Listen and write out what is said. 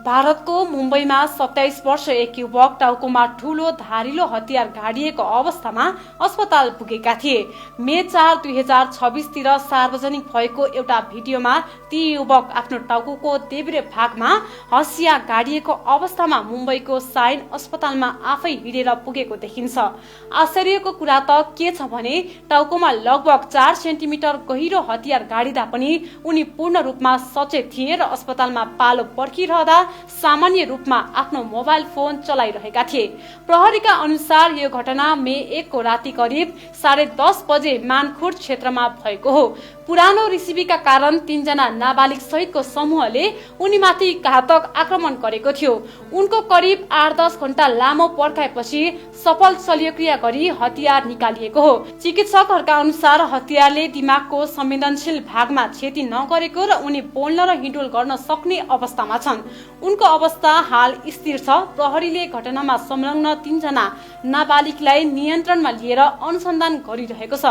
भारतको मुम्बईमा 27 वर्ष एक युवक टाउकोमा ठूलो धारिलो हतियार गाडिएको अवस्थामा अस्पताल पुगेका थिए। मे 4, 2026 तिर सार्वजनिक भएको एउटा भिडियोमा ती युवक आफ्नो टाउको देब्रे भागमा हसिया गाडिएको अवस्थामा मुम्बईको साइन अस्पतालमा आफै हिँडेर पुगेको देखिन्छ। आश्चर्यको कुरा त के छ भने टाउकोमा लगभग 4 सेन्टिमिटर गहिरो हतियार गाडिदा पनि उनी पूर्ण रूपमा सचेत थिए र अस्पतालमा पालो पर्खिरहँदा सामान्य रूपमा आफ्नो मोबाइल फोन चलाइरहेका थिए। प्रहरीका अनुसार यो घटना मे 1 को राति करिब 10:30 बजे मानखुर्द क्षेत्रमा भएको हो। पुरानो रिसिभीका कारण 3 जना नाबालिग सहितको समूहले उनीमाथि घातक आक्रमण गरेको थियो। उनको करिब 8-10 घण्टा लामो पर्खाएपछि सफल शल्यक्रिया गरी हतियार निकालिएको हो। चिकित्सकहरूका अनुसार हतियारले दिमागको संवेदनशील भागमा क्षति नगरेको र उनी बोल्न र हिँडुल गर्न सक्ने अवस्थामा छन्। उनको अवस्था हाल स्थिर छ। प्रहरीले घटनामा संलग्न 3 जना नाबालिगलाई नियन्त्रणमा लिएर अनुसन्धान गरिरहेको छ।